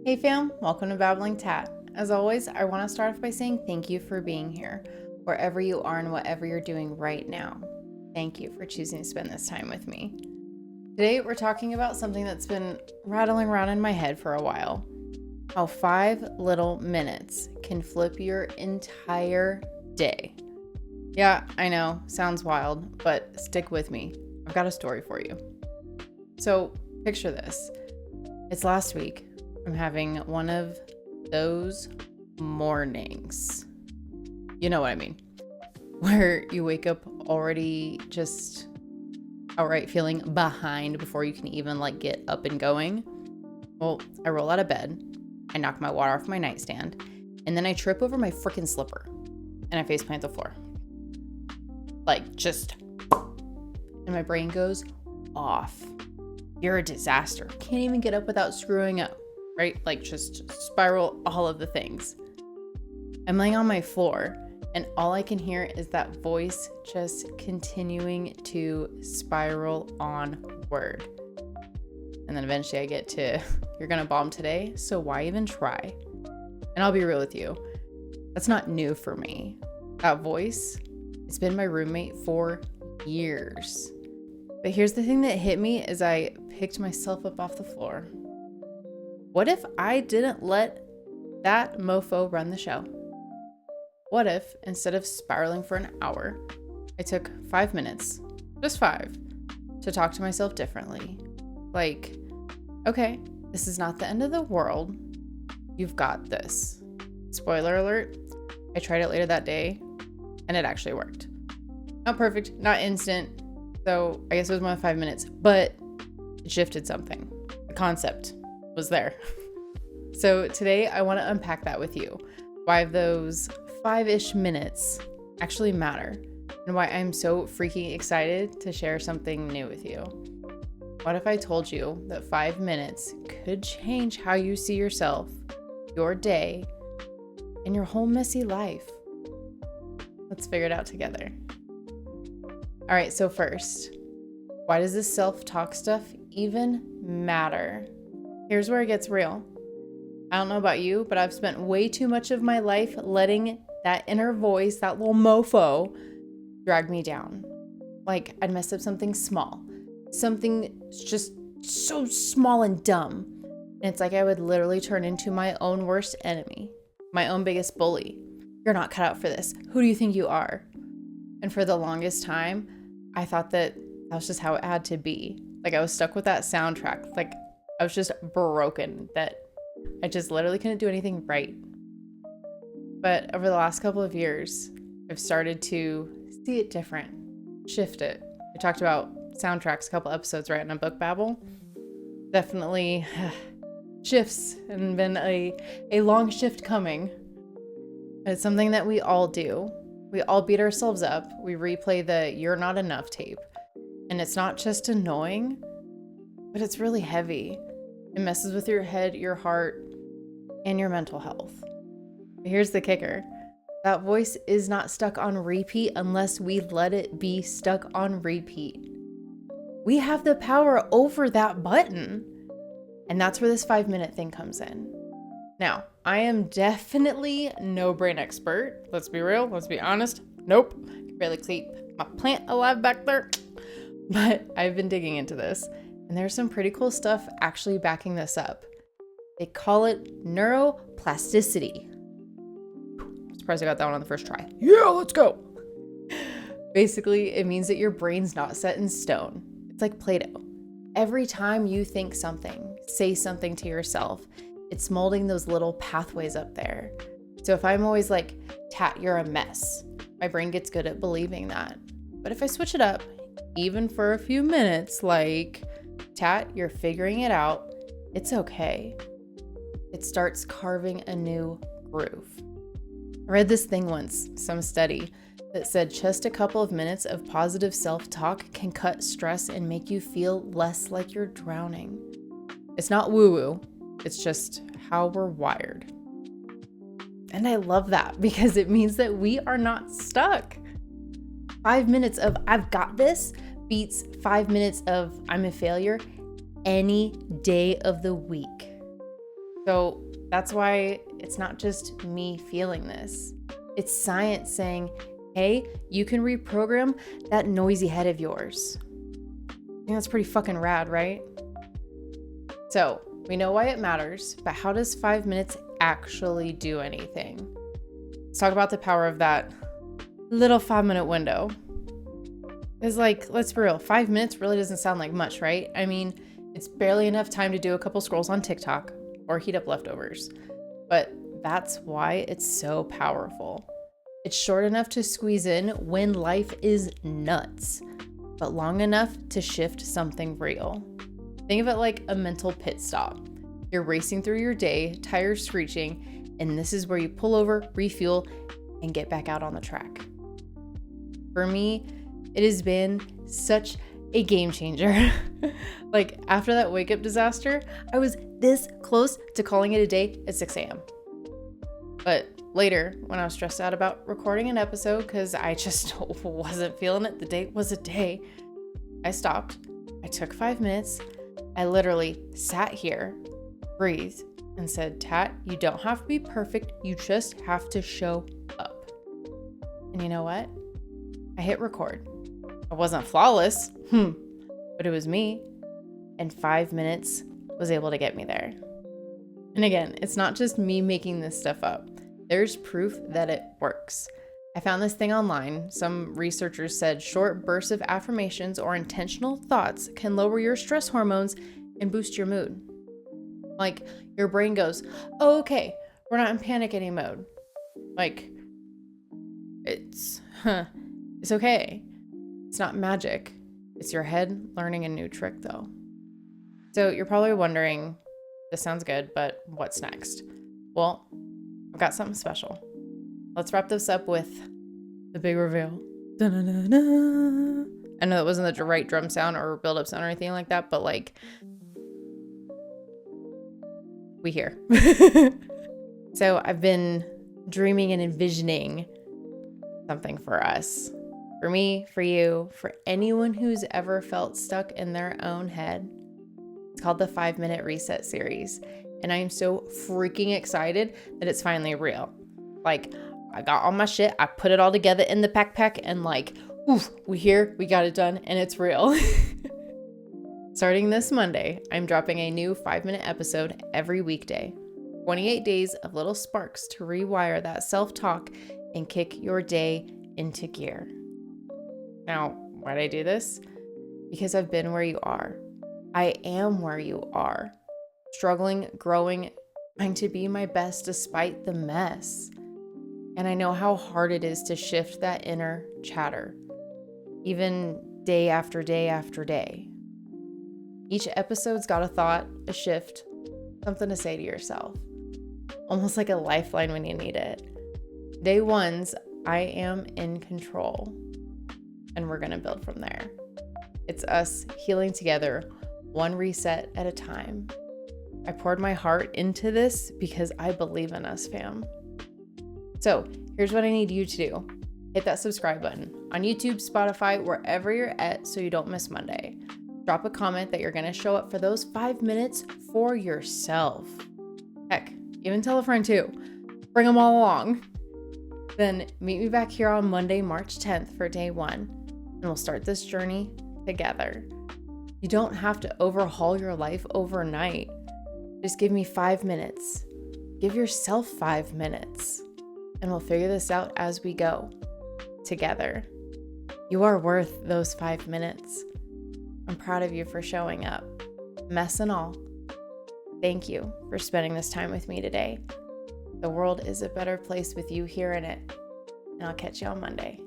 Hey fam, welcome to Babbling Tat. As always, I want to start off by saying thank you for being here, wherever you are and whatever you're doing right now. Thank you for choosing to spend this time with me. Today, we're talking about something that's been rattling around in my head for a while. How 5 little minutes can flip your entire day. Yeah, I know, sounds wild, but stick with me. I've got a story for you. So, picture this. It's last week. I'm having one of those mornings. You know what I mean. Where you wake up already just outright feeling behind before you can even get up and going. Well, I roll out of bed. I knock my water off my nightstand. And then I trip over my freaking slipper. And I face plant the floor. And my brain goes off. You're a disaster. Can't even get up without screwing up. Right? Just spiral all of the things. I'm laying on my floor and all I can hear is that voice just continuing to spiral onward. And then eventually I get to, you're gonna bomb today, so why even try? And I'll be real with you, that's not new for me. That voice, it's been my roommate for years. But here's the thing that hit me as I picked myself up off the floor. What if I didn't let that mofo run the show? What if, instead of spiraling for an hour, I took 5 minutes, just 5, to talk to myself differently? Okay, this is not the end of the world. You've got this. Spoiler alert, I tried it later that day, and it actually worked. Not perfect, not instant, so I guess it was more than 5 minutes, but it shifted something. The concept was there. So today I want to unpack that with you. Why those 5-ish minutes actually matter and why I'm so freaking excited to share something new with you. What if I told you that 5 minutes could change how you see yourself, your day, and your whole messy life? Let's figure it out together. All right, so first, why does this self-talk stuff even matter? Here's where it gets real. I don't know about you, but I've spent way too much of my life letting that inner voice, that little mofo, drag me down. I'd mess up something small, something just so small and dumb. And it's like I would literally turn into my own worst enemy, my own biggest bully. You're not cut out for this. Who do you think you are? And for the longest time, I thought that was just how it had to be. I was stuck with that soundtrack. I was just broken that I just literally couldn't do anything right. But over the last couple of years, I've started to see it different, shift it. I talked about soundtracks a couple episodes right in a book babble. Definitely shifts and been a long shift coming. And it's something that we all do. We all beat ourselves up. We replay the "you're not enough" tape. And it's not just annoying, but it's really heavy. It messes with your head, your heart, and your mental health. But here's the kicker. That voice is not stuck on repeat unless we let it be stuck on repeat. We have the power over that button. And that's where this 5-minute thing comes in. Now, I am definitely no brain expert. Let's be real. Let's be honest. Nope. I can barely keep my plant alive back there. But I've been digging into this. And there's some pretty cool stuff actually backing this up. They call it neuroplasticity. I'm surprised I got that one on the first try. Yeah, let's go. Basically, it means that your brain's not set in stone. It's like Play-Doh. Every time you think something, say something to yourself, it's molding those little pathways up there. So if I'm always like, Tat, you're a mess, my brain gets good at believing that. But if I switch it up, even for a few minutes, Tat, you're figuring it out, it's okay. It starts carving a new groove. I read this thing once, some study, that said just a couple of minutes of positive self-talk can cut stress and make you feel less like you're drowning. It's not woo-woo, it's just how we're wired. And I love that because it means that we are not stuck. 5 minutes of I've got this beats 5 minutes of I'm a failure any day of the week. So that's why it's not just me feeling this. It's science saying, hey, you can reprogram that noisy head of yours. I think that's pretty fucking rad, right? So we know why it matters, but how does 5 minutes actually do anything? Let's talk about the power of that little 5-minute window. It's like, let's be real, 5 minutes really doesn't sound like much, right? I mean, it's barely enough time to do a couple scrolls on TikTok or heat up leftovers. But that's why it's so powerful. It's short enough to squeeze in when life is nuts, but long enough to shift something real. Think of it like a mental pit stop. You're racing through your day, tires screeching, and this is where you pull over, refuel, and get back out on the track. For me, it has been such a game changer. Like after that wake up disaster, I was this close to calling it a day at 6 a.m. But later, when I was stressed out about recording an episode because I just wasn't feeling it, the day was a day, I stopped. I took 5 minutes. I literally sat here, breathed, and said, Tat, you don't have to be perfect. You just have to show up. And you know what? I hit record. I wasn't flawless, but it was me. And 5 minutes was able to get me there. And again, it's not just me making this stuff up. There's proof that it works. I found this thing online. Some researchers said short bursts of affirmations or intentional thoughts can lower your stress hormones and boost your mood. Like your brain goes, oh, okay, we're not in panic-any mode. Like it's okay. It's not magic. It's your head learning a new trick though. So you're probably wondering, this sounds good, but what's next? Well, I've got something special. Let's wrap this up with the big reveal. Da-da-da-da. I know that wasn't the right drum sound or build-up sound or anything like that, but like, we here. So I've been dreaming and envisioning something for us. For me, for you, for anyone who's ever felt stuck in their own head. It's called the 5-Minute Reset series. And I am so freaking excited that it's finally real. Like, I got all my shit, I put it all together in the backpack, and like, oof, we here, we got it done, and it's real. Starting this Monday, I'm dropping a new 5-minute episode every weekday. 28 days of little sparks to rewire that self-talk and kick your day into gear. Now, why'd I do this? Because I've been where you are. I am where you are. Struggling, growing, trying to be my best despite the mess. And I know how hard it is to shift that inner chatter, even day after day after day. Each episode's got a thought, a shift, something to say to yourself. Almost like a lifeline when you need it. Day one's, I am in control. And we're going to build from there. It's us healing together, one reset at a time. I poured my heart into this because I believe in us, fam. So here's what I need you to do. Hit that subscribe button on YouTube, Spotify, wherever you're at so you don't miss Monday. Drop a comment that you're going to show up for those 5 minutes for yourself. Heck, even tell a friend too. Bring them all along. Then meet me back here on Monday, March 10th for day 1, and we'll start this journey together. You don't have to overhaul your life overnight. Just give me 5 minutes. Give yourself 5 minutes, and we'll figure this out as we go together. You are worth those 5 minutes. I'm proud of you for showing up, mess and all. Thank you for spending this time with me today. The world is a better place with you here in it, and I'll catch you on Monday.